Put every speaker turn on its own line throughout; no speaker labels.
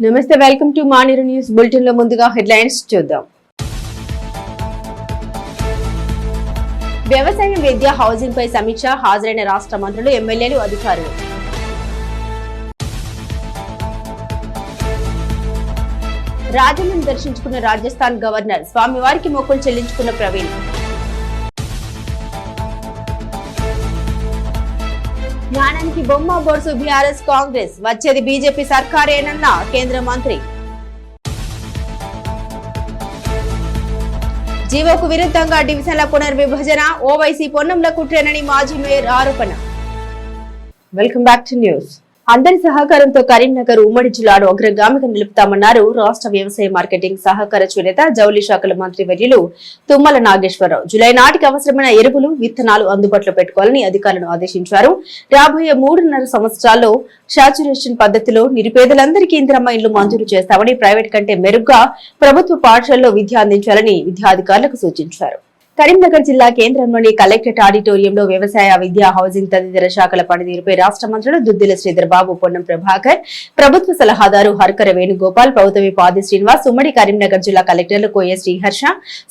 నమస్తే, welcome to మానిరు news bulletin లో ముందుగా హెడ్లైన్స్ చూద్దాం. వ్యవసాయం, విద్య, హౌసింగ్ పై సమీక్ష, హాజరైన రాష్ట్ర మంత్రులు, ఎమ్మెల్యేలు, అధికారులు. రాజన్నను దర్శించుకున్న రాజస్థాన్ గవర్నర్, స్వామివారికి మొక్కులు చెల్లించుకున్న ప్రవీణ్. జ్ఞానానికి బొమ్మ బొర్సు బీఆర్ఎస్ కాంగ్రెస్, వచ్చేది బీజేపీ సర్కారేనన్న కేంద్ర మంత్రి. జీవోకు విరుద్ధంగా డివిజన్ల పునర్విభజన, ఓవైసీ పొన్నంల కుట్రేనని మాజీ మేయర్ ఆరోపణ. Welcome back to news. అందరి సహకారంతో కరీంనగర్ ఉమ్మడి జిల్లాను అగ్రగామిగా నిలుపుతామన్నారు రాష్ట్ర వ్యవసాయ మార్కెటింగ్ సహకార చేనేత జౌళి శాఖల మంత్రి వర్యులు తుమ్మల నాగేశ్వరరావు. జులై నాటికి అవసరమైన ఎరువులు, విత్తనాలు అందుబాటులో పెట్టుకోవాలని అధికారులను ఆదేశించారు. రాబోయే 3.5 సంవత్సరాల్లో శాచ్యురేషన్ పద్ధతిలో నిరుపేదలందరికీ ఇందిరమ్మ ఇండ్లు మంజూరు చేస్తామని, ప్రైవేట్ కంటే మెరుగ్గా ప్రభుత్వ పాఠశాలలో విద్య అందించాలని విద్యాధికారులకు సూచించారు. కరీంనగర్ జిల్లా కేంద్రంలోని కలెక్టరేట్ ఆడిటోరియంలో వ్యవసాయ, విద్య, హౌసింగ్ తదితర శాఖల పనితీరుపై రాష్ట్ర మంత్రులు దుద్దిల శ్రీధర్ బాబు, పొన్నం ప్రభాకర్, ప్రభుత్వ సలహాదారు హర్కర వేణుగోపాల్, ప్రభుత్వ పాది శ్రీనివాస్, ఉమ్మడి కరీంనగర్ జిల్లా కలెక్టర్లు కోయ శ్రీహర్ష,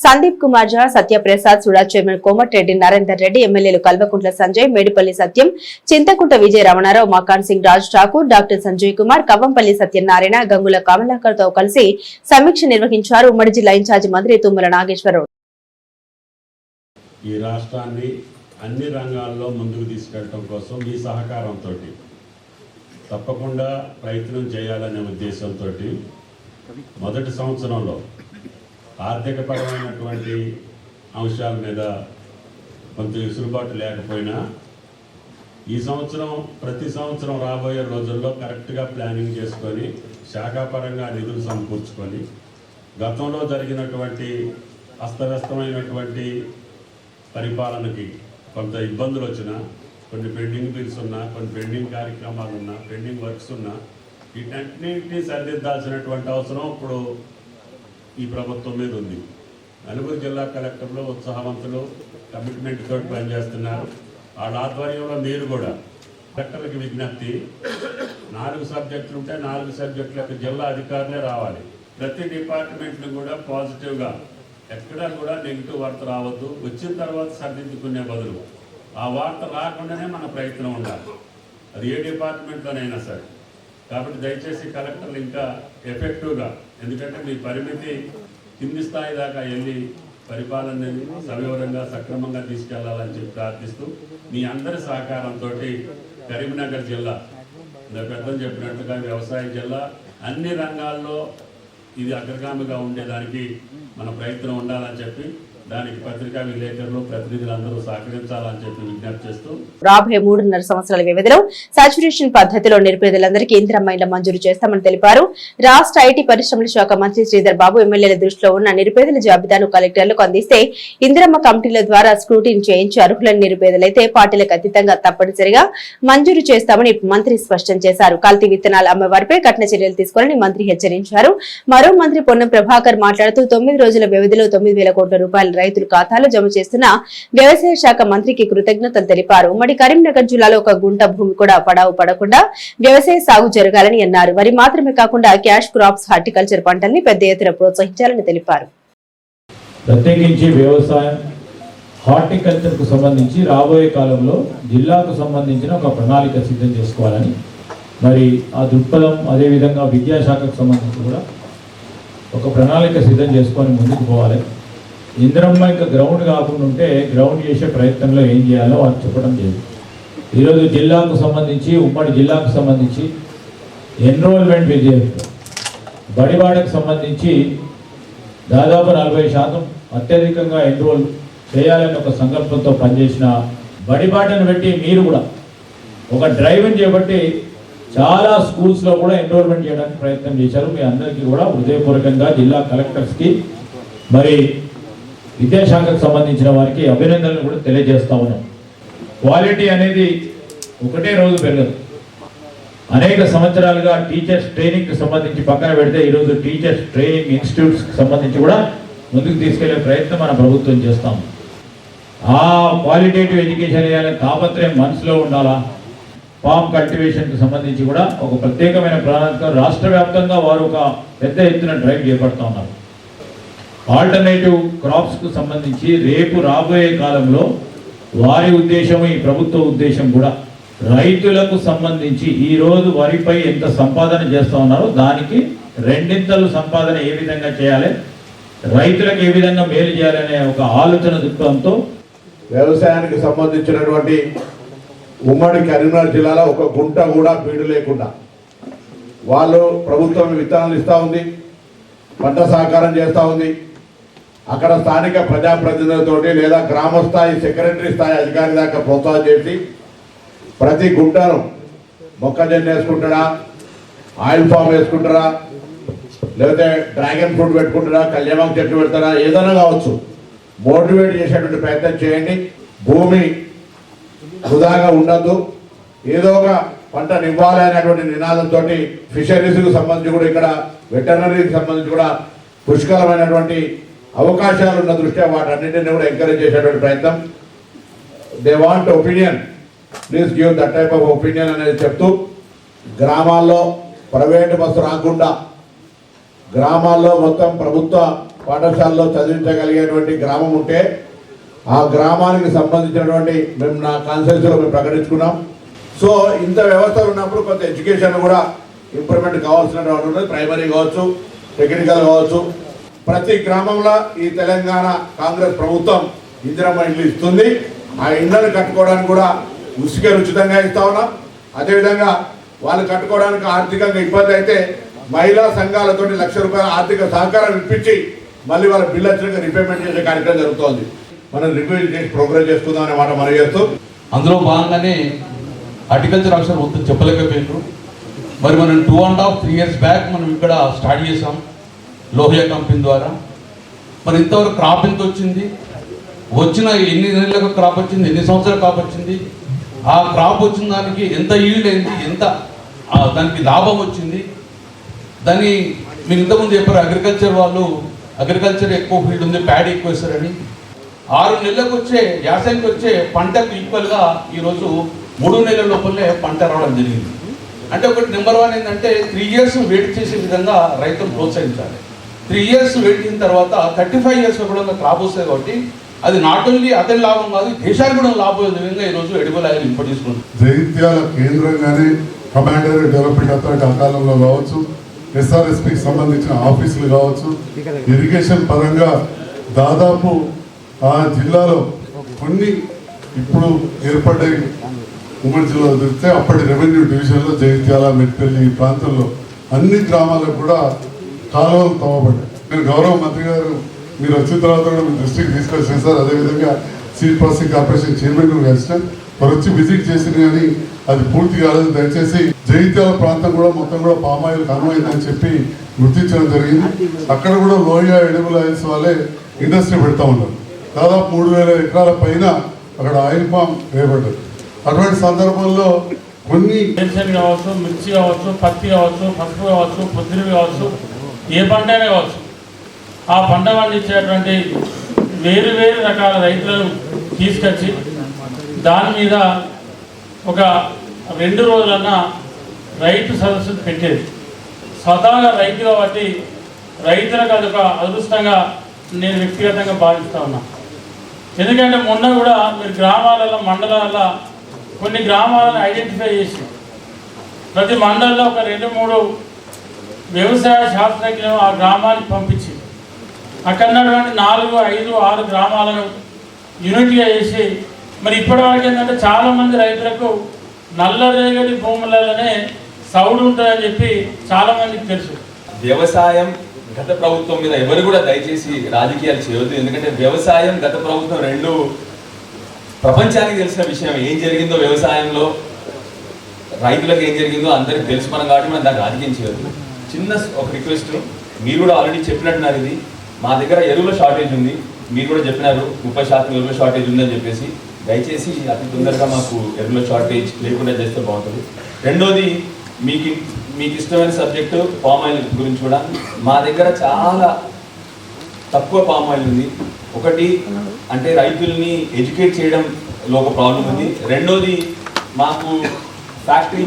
సందీప్ కుమార్ ఝా, సత్యప్రసాద్, సుడా చైర్మన్ కోమటిరెడ్డి నరేందర్ రెడ్డి, ఎమ్మెల్యేలు కల్వకుంట్ల సంజయ్, మేడిపల్లి సత్యం, చింతకుంట విజయ రమణారావు, మకాన్ సింగ్, రాజ్ ఠాకూర్, డాక్టర్ సంజయ్ కుమార్, కవ్వంపల్లి సత్యనారాయణ, గంగుల కమలాకర్ తో కలిసి సమీక్ష నిర్వహించారు. ఉమ్మడి జిల్లా ఇన్ఛార్జి మంత్రి తుమ్మల నాగేశ్వరరావు.
ఈ రాష్ట్రాన్ని అన్ని రంగాల్లో ముందుకు తీసుకెళ్ళడం కోసం మీ సహకారంతో తప్పకుండా ప్రయత్నం చేయాలనే ఉద్దేశంతో మొదటి సంవత్సరంలో ఆర్థికపరమైనటువంటి అంశాల మీద కొంత విసులుబాటు లేకపోయినా ఈ సంవత్సరం ప్రతి సంవత్సరం రాబోయే రోజుల్లో కరెక్ట్గా ప్లానింగ్ చేసుకొని శాఖాపరంగా నిధులు సమకూర్చుకొని గతంలో జరిగినటువంటి అస్తవ్యస్తమైనటువంటి పరిపాలనకి కొంత ఇబ్బందులు వచ్చినా, కొన్ని పెండింగ్ బిల్స్ ఉన్నా, కొన్ని పెండింగ్ కార్యక్రమాలు ఉన్నా, పెండింగ్ వర్క్స్ ఉన్నా, వీటన్నింటినీ సరిదిద్దాల్సినటువంటి అవసరం ఇప్పుడు ఈ ప్రభుత్వం మీద ఉంది. నలుగురు జిల్లా కలెక్టర్లు ఉత్సాహవంతులు, కమిట్మెంట్ తోటి పనిచేస్తున్నారు. వాళ్ళ ఆధ్వర్యంలో మీరు కూడా కలెక్టర్లకి విజ్ఞప్తి, 4 సబ్జెక్టులు ఉంటే 4 సబ్జెక్టులకు జిల్లా అధికారులే రావాలి. ప్రతి డిపార్ట్మెంట్లు కూడా పాజిటివ్గా, ఎక్కడా కూడా నెగిటివ్ వార్త రావద్దు. వచ్చిన తర్వాత సరిదిద్దుకునే బదులు ఆ వార్త రాకుండానే మన ప్రయత్నం ఉండాలి, అది ఏ డిపార్ట్మెంట్లోనైనా సరే. కాబట్టి దయచేసి కలెక్టర్లు ఇంకా ఎఫెక్టివ్గా, ఎందుకంటే మీ పరిమితి కింది స్థాయి దాకా వెళ్ళి పరిపాలనని సవివరంగా సక్రమంగా తీసుకెళ్లాలని చెప్పి ప్రార్థిస్తూ, మీ అందరి సహకారంతో కరీంనగర్ జిల్లా పెద్దలు చెప్పినట్టుగా వ్యవసాయ జిల్లా, అన్ని రంగాల్లో ఇది అగ్రగామిగా ఉండేదానికి మన ప్రయత్నం ఉండాలని చెప్పి, దానికి పత్రికా విలేకరులు, ప్రతినిధులందరూ సహకరించాలని చెప్పి విజ్ఞప్తి చేస్తూ,
రాబోయే 3.5 సంవత్సరాల వ్యవధిలో సాచురేషన్ పద్ధతిలో నిరుపేదలందరికీ ఇందిరమ్మ ఇండ్లు మంజూరు చేస్తామని తెలిపారు. రాష్ట్ర ఐటీ పరిశ్రమల శాఖ మంత్రి శ్రీధర్ బాబు ఎమ్మెల్యేల దృష్టిలో ఉన్న నిరుపేదల జాబితాను కలెక్టర్లకు అందిస్తే ఇందిరమ్మ కమిటీల ద్వారా స్క్రూటిన్ చేయించి అర్హులైన నిరుపేదలైతే పార్టీలకు అతీతంగా తప్పనిసరిగా మంజూరు చేస్తామని మంత్రి స్పష్టం చేశారు. కల్తీ విత్తనాలు అమ్మవారిపై కఠిన చర్యలు తీసుకోవాలని మంత్రి హెచ్చరించారు. మరో మంత్రి పొన్నం ప్రభాకర్ మాట్లాడుతూ 9 రోజుల వ్యవధిలో 9,000 కోట్ల రూపాయలు రైతుల ఖాతాలో జమ చేస్తున్న వ్యవసాయ శాఖ మంత్రికి కృతజ్ఞతలు తెలిపారు. ఉమ్మడి కరీంనగర్ జిల్లాలో ఒక గుంట భూమి కూడా పడావు పడకుండా వ్యవసాయ సాగు జరగాలని అన్నారు. వరి మాత్రమే కాకుండా క్యాష్ క్రాప్స్, హార్టికల్చర్ పంటల్ని పెద్ద ఎత్తున ప్రోత్సహించాలని తెలిపారు.
ప్రత్యేకించి వ్యవసాయం, హార్టికల్చర్ కు సంబంధించి రాబోయే కాలంలో జిల్లాకు సంబంధించిన ఒక ప్రణాళిక సిద్ధం చేసుకోవాలని, మరి ఆ దృక్పథం, అదేవిధంగా విద్యాశాఖకు సంబంధించి కూడా ఒక ప్రణాళిక సిద్ధం చేసుకొని ముందుకు పోవాలి. ఇందిరమ్మ ఇంకా గ్రౌండ్ కాకుండా ఉంటే గ్రౌండ్ చేసే ప్రయత్నంలో ఏం చేయాలో వారు చెప్పడం లేదు. ఈరోజు జిల్లాకు సంబంధించి, ఉమ్మడి జిల్లాకు సంబంధించి ఎన్రోల్మెంట్ విజయం, బడిబాటకు సంబంధించి దాదాపు 40% అత్యధికంగా ఎన్రోల్ చేయాలని ఒక సంకల్పంతో పనిచేసిన బడిబాటను పెట్టి మీరు కూడా ఒక డ్రైవ్ని చేపట్టి చాలా స్కూల్స్లో కూడా ఎన్రోల్మెంట్ చేయడానికి ప్రయత్నం చేశారు. మీ అందరికీ కూడా హృదయపూర్వకంగా జిల్లా కలెక్టర్స్కి, మరి విద్యాశాఖకు సంబంధించిన వారికి అభినందనలు కూడా తెలియజేస్తా ఉన్నాం. క్వాలిటీ అనేది ఒకటే రోజు పెరగదు. అనేక సంవత్సరాలుగా టీచర్స్ ట్రైనింగ్కి సంబంధించి పక్కన పెడితే ఈరోజు టీచర్స్ ట్రైనింగ్ ఇన్స్టిట్యూట్స్కి సంబంధించి కూడా ముందుకు తీసుకెళ్లే ప్రయత్నం మన ప్రభుత్వం చేస్తాం. ఆ క్వాలిటేటివ్ ఎడ్యుకేషన్ వేయాలని తాపత్రయం మనసులో ఉండాలా. ఫామ్ కల్టివేషన్కి సంబంధించి కూడా ఒక ప్రత్యేకమైన ప్రణాళిక రాష్ట్ర వ్యాప్తంగా వారు ఒక పెద్ద ఎత్తున డ్రైవ్ చేపడుతూ ఉన్నారు. ఆల్టర్నేటివ్ క్రాప్స్కు సంబంధించి రేపు రాబోయే కాలంలో వారి ఉద్దేశం, ఈ ప్రభుత్వ ఉద్దేశం కూడా రైతులకు సంబంధించి ఈరోజు వరిపై ఎంత సంపాదన చేస్తూ ఉన్నారో దానికి రెండింతలు సంపాదన ఏ విధంగా చేయాలి, రైతులకు ఏ విధంగా మేలు చేయాలనే ఒక ఆలోచన దృక్పథంతో
వ్యవసాయానికి సంబంధించినటువంటి ఉమ్మడి కరీంనగర్ జిల్లాలో ఒక గుంట కూడా బీడు లేకుండా వాళ్ళు ప్రభుత్వం విత్తనాలు ఇస్తూ ఉంది, పంట సహకారం చేస్తూ ఉంది. అక్కడ స్థానిక ప్రజాప్రతినిధులతోటి లేదా గ్రామ స్థాయి సెక్రటరీ స్థాయి అధికారి దాకా ప్రోత్సాహం చేసి ప్రతి గుంటను మొక్కజొన్న వేసుకుంటారా, ఆయిల్ ఫామ్ వేసుకుంటారా, లేకపోతే డ్రాగన్ ఫ్రూట్ పెట్టుకుంటారా, కళ్యాణం చెట్లు పెడతారా, ఏదైనా కావచ్చు, మోటివేట్ చేసేటువంటి ప్రయత్నం చేయండి. భూమి వృధాగా ఉండద్దు, ఏదో ఒక పంటను ఇవ్వాలి అనేటువంటి నినాదంతో ఫిషరీస్కి సంబంధించి కూడా ఇక్కడ వెటర్నరీకి సంబంధించి కూడా పుష్కలమైనటువంటి అవకాశాలు ఉన్న దృష్ట్యా వాటన్నింటినీ కూడా ఎంకరేజ్ చేసేటువంటి ప్రయత్నం. They want opinion, please give that type of opinion అనేది చెప్తూ గ్రామాల్లో ప్రైవేటు బస్సు రాకుండా గ్రామాల్లో మొత్తం ప్రభుత్వ పాఠశాలలో చదివించగలిగేటువంటి గ్రామం ఉంటే ఆ గ్రామానికి సంబంధించినటువంటి మేము నా కాన్స్టిట్యూన్సీలో మేము ప్రకటించుకున్నాం. సో ఇంత వ్యవస్థలు ఉన్నప్పుడు కొంత ఎడ్యుకేషన్ కూడా ఇంప్రూవ్మెంట్ కావాల్సినటువంటి ఉంటుంది. ప్రైమరీ కావచ్చు, టెక్నికల్ కావచ్చు. ప్రతి గ్రామంలో ఈ తెలంగాణ కాంగ్రెస్ ప్రభుత్వం ఇందిరమ్మ ఇండ్లు ఇస్తుంది. ఆ ఇండ్లను కట్టుకోవడానికి కూడా ఉచిత ఉచితంగా ఇస్తా ఉన్నాం. అదేవిధంగా వాళ్ళు కట్టుకోవడానికి ఆర్థికంగా ఇబ్బంది అయితే మహిళా సంఘాలతో ₹1,00,000 ఆర్థిక సహకారం ఇప్పించి మళ్ళీ వాళ్ళ బిల్లు వచ్చినాక రిపేమెంట్ చేసే కార్యక్రమం జరుగుతోంది. మనం రివ్యూ చేసి ప్రోగ్రెస్ చేసుకుందాం అనే మాట మనం చేస్తూ
అందులో భాగంగానే హార్టికల్చర్ ఆఫీసర్ మొత్తం చెప్పలేకపోయినారు. మరి మనం 2.5-3 years బ్యాక్ మనం ఇక్కడ స్టార్ట్ చేసాం లోహియా కంపెనీ ద్వారా. మరి ఇంతవరకు క్రాప్ ఎంత వచ్చింది, వచ్చిన ఎన్ని నెలలకు క్రాప్ వచ్చింది, ఎన్ని సంవత్సరాల క్రాప్ వచ్చింది, ఆ క్రాప్ వచ్చిన దానికి ఎంత ఈల్డ్ అయింది, ఎంత దానికి లాభం వచ్చింది, దాన్ని మీరు ఇంతకుముందు చెప్పారు అగ్రికల్చర్ వాళ్ళు అగ్రికల్చర్ ఎక్కువ ఫీల్డ్ ఉంది, ప్యాడీ ఎక్కువ వేస్తారని. 6 నెలలకు వచ్చే యాసంగికి వచ్చే పంటకు ఈక్వల్గా ఈరోజు 3 నెలల లోపలనే పంట రావడం జరిగింది. అంటే ఒకటి నెంబర్ 1 ఏంటంటే 3 years వెయిట్ చేసే విధంగా రైతులు ప్రోత్సహించాలి. 3 years వెయిట్ చేసిన తర్వాత 35 years కూడా క్రాప్ వస్తుంది. కాబట్టి అది నాట్ ఓన్లీ అతని లాభం కాదు, దేశానికి కూడా లాభం విధంగా ఈరోజు ఎడిబుల్ ఆయిల్ ఇంపోర్ట్ చేసుకుంటాం.
జగిత్యాల కేంద్రంగానే కమాండర్ డెవలప్మెంట్ అథారిటీ అకాలంలో కావచ్చు, SRSPకి సంబంధించిన ఆఫీసులు కావచ్చు, ఇరిగేషన్ పరంగా దాదాపు ఆ జిల్లాలో కొన్ని ఇప్పుడు ఏర్పడ్డాయి. ఉమ్మడి జిల్లాలో దొరికితే అప్పటి రెవెన్యూ డివిజన్లో జగిత్యాల, మెట్పల్లి ఈ ప్రాంతంలో అన్ని గ్రామాలకు కూడా కాలువలు తవ్వబడ్డాయి. నేను గౌరవ మంత్రి గారు మీరు వచ్చిన తర్వాత కూడా మీ దృష్టికి తీసుకొచ్చాను సార్. అదేవిధంగా సీడ్ ప్రాసెసింగ్ కార్పొరేషన్ చైర్మన్ కలిసిన వారు వచ్చి విజిట్ చేసింది, కానీ అది పూర్తి కాలేదు. దయచేసి జగిత్యాల ప్రాంతం కూడా మొత్తం కూడా పామాయిల్ కనుమైందని చెప్పి గుర్తించడం జరిగింది. అక్కడ కూడా లోహియా ఎడిబుల్ ఆయిల్స్ వాళ్ళే ఇండస్ట్రీ పెడతా ఉన్నారు. దాదాపు 3,000 ఎకరాల పైన అక్కడ ఆయిల్ పామ్ వేయబడ్డది. అటువంటి సందర్భంలో కొన్ని
వేరుశెనగ కావచ్చు, మిర్చి కావచ్చు, పత్తి కావచ్చు, పసుపు కావచ్చు, పొద్దురు కావచ్చు, ఏ పంట అయినా కావచ్చు, ఆ పంట పండించేటువంటి వేరు వేరు రకాల రైతులను తీసుకొచ్చి దాని మీద ఒక 2 రోజులన్నా రైతు సదస్సు పెట్టేది. స్వతహాగా రైతు కాబట్టి రైతులకు అదొక అదృష్టంగా నేను వ్యక్తిగతంగా భావిస్తూ ఉన్నా. ఎందుకంటే మొన్న కూడా మీరు గ్రామాలలో మండలాల్లో కొన్ని గ్రామాలను ఐడెంటిఫై చేసి ప్రతి మండలంలో ఒక 2-3 వ్యవసాయ శాస్త్రజ్ఞులను ఆ గ్రామానికి పంపించి అక్కడ ఉన్నటువంటి 4, 5, 6 గ్రామాలను యూనిట్గా చేసి మరి ఇప్పటివరకు ఏంటంటే చాలామంది రైతులకు నల్లరేగడి భూములలోనే సౌడు ఉంటుందని చెప్పి చాలామందికి తెలుసు.
వ్యవసాయం గత ప్రభుత్వం మీద ఎవరు కూడా దయచేసి రాజకీయాలు చేయవద్దు. ఎందుకంటే వ్యవసాయం గత ప్రభుత్వం 2 ప్రపంచానికి తెలిసిన విషయం. ఏం జరిగిందో వ్యవసాయంలో రైతులకు ఏం జరిగిందో అందరికి తెలుసు మనం కాబట్టి మనం దాన్ని రాజకీయం చేయవద్దు. చిన్న ఒక రిక్వెస్ట్, మీరు కూడా ఆల్రెడీ చెప్పినట్టున్నారు, ఇది మా దగ్గర ఎరువుల షార్టేజ్ ఉంది, మీరు కూడా చెప్పినారు 30% ఎరువుల షార్టేజ్ ఉందని చెప్పేసి. దయచేసి అతి తొందరగా మాకు ఎరువుల షార్టేజ్ లేకుండా చేస్తే బాగుంటుంది. రెండోది, మీకు ఇష్టమైన సబ్జెక్టు పామ్ ఆయిల్ గురించి కూడా మా దగ్గర చాలా తక్కువ పామ్ ఆయిల్ ఉంది. ఒకటి అంటే రైతుల్ని ఎడ్యుకేట్ చేయడంలో ఒక ప్రాబ్లం ఉంది. రెండోది, మాకు ఫ్యాక్టరీ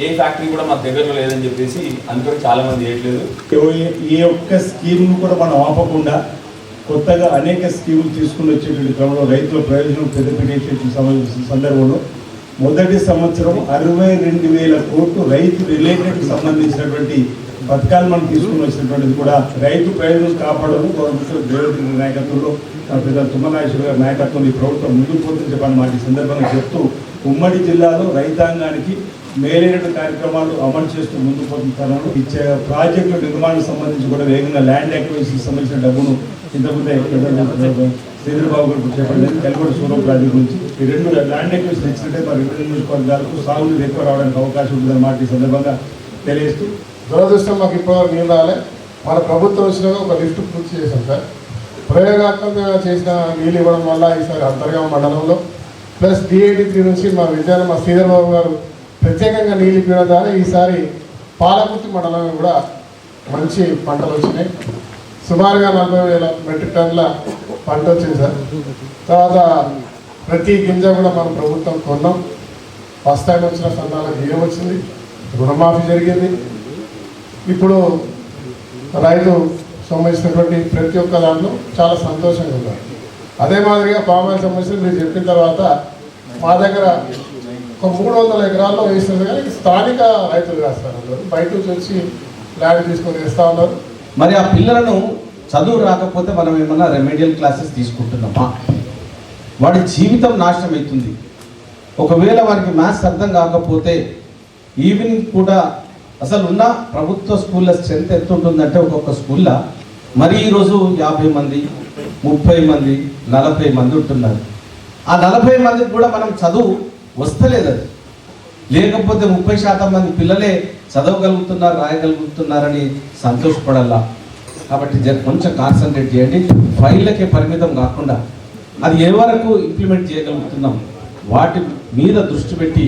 ఏ ఫ్యాక్టరీ కూడా మాకు దగ్గరలో లేదని చెప్పేసి అందుకని చాలా మంది చేయట్లేదు.
ఏ ఒక్క స్కీమ్ కూడా మనం ఆపకుండా కొత్తగా అనేక స్కీములు తీసుకుని వచ్చేటువంటి క్రమంలో రైతుల ప్రయోజనం పెద్దపీట సందర్భంలో మొదటి సంవత్సరం 62,000 కోట్లు రైతు రిలేటెడ్ సంబంధించినటువంటి పథకాలు మనం తీసుకుని వచ్చినటువంటిది కూడా రైతు ప్రయోజనం కాపాడడం గవర్నమెంట్ రేవంత్ రెడ్డి నాయకత్వంలో పెద్ద తుమ్మనాగేశ్వర గారి నాయకత్వంలో ఈ ప్రభుత్వం ముందుకు పోతుందని చెప్పని మాట ఈ సందర్భంగా చెప్తూ ఉమ్మడి జిల్లాలో రైతాంగానికి మేలైన కార్యక్రమాలు అమలు చేస్తూ ముందుకు పోతున్న తరుణంలో ఇచ్చే ప్రాజెక్టుల నిర్మాణం సంబంధించి కూడా వేగంగా ల్యాండ్ యాక్విజిషన్ సంబంధించిన డబ్బును ఇంతకుముందే శ్రీధరబాబు గారు చెప్పలేదు కల్గొండ సూరం ప్రాజెక్టు నుంచి ఈ 2 ల్యాండ్ యాక్విజిషన్ ఇచ్చినట్టే మరి 2 నియోజకవర్గాలకు సాగునీరు ఎక్కువ రావడానికి అవకాశం ఉంటుందని మాట ఈ సందర్భంగా తెలియజేస్తూ
దురదృష్టం మాకు ఇప్పటివరకు నీళ్ళు రాలే. మన ప్రభుత్వం వచ్చినాక ఒక లిఫ్ట్ పూర్తి చేశాం సార్. ప్రయోగాత్మకంగా చేసిన నీళ్ళు ఇవ్వడం వల్ల ఈసారి అంతర్గామ మండలంలో ప్లస్ DAT3 నుంచి మా శ్రీధరబాబు గారు ప్రత్యేకంగా నీళ్ళు ఇవ్వడం ద్వారా ఈసారి పాలకుర్తి మండలంలో కూడా మంచి పంటలు వచ్చినాయి. సుమారుగా 40,000 మెట్రిక్ టన్నుల పంట వచ్చింది సార్. తర్వాత ప్రతి గింజ కూడా మనం ప్రభుత్వం కొన్నాం. ఫస్ట్ టైం వచ్చిన సంతాలకు ఏమొచ్చింది, రుణమాఫీ జరిగింది. ఇప్పుడు రైతు సంబంధించినటువంటి ప్రతి ఒక్క దాంట్లో చాలా సంతోషంగా ఉన్నారు. అదే మాదిరిగా పామాయిల్ సంబంధించి మీరు చెప్పిన తర్వాత మా దగ్గర ఒక 300 ఎకరాల్లో వేస్తుంది, కానీ స్థానిక రైతులు వేస్తారు. అందరూ బయట నుంచి వచ్చి ల్యాండ్ తీసుకొని వేస్తూ ఉన్నారు.
మరి ఆ పిల్లలను చదువు రాకపోతే మనం ఏమన్నా రెమెడియల్ క్లాసెస్ తీసుకుంటున్నామా? వాడి జీవితం నాశనం అవుతుంది. ఒకవేళ వారికి మ్యాథ్స్ అర్థం కాకపోతే ఈవినింగ్ కూడా అసలు ఉన్న ప్రభుత్వ స్కూళ్ళ స్ట్రెంత్ ఎంత ఉంటుందంటే ఒక్కొక్క స్కూల్లో మరి ఈరోజు 50 మంది 30 మంది 40 మంది ఉంటున్నారు. ఆ 40 మందికి కూడా మనం చదువు వస్తలేదు. అది లేకపోతే 30% మంది పిల్లలే చదవగలుగుతున్నారు, రాయగలుగుతున్నారని సంతోషపడాలా. కాబట్టి కొంచెం కాన్సన్ట్రేట్ చేయండి. ఫైళ్ళకే పరిమితం కాకుండా అది ఏ వరకు ఇంప్లిమెంట్ చేయగలుగుతున్నాం వాటి మీద దృష్టి పెట్టి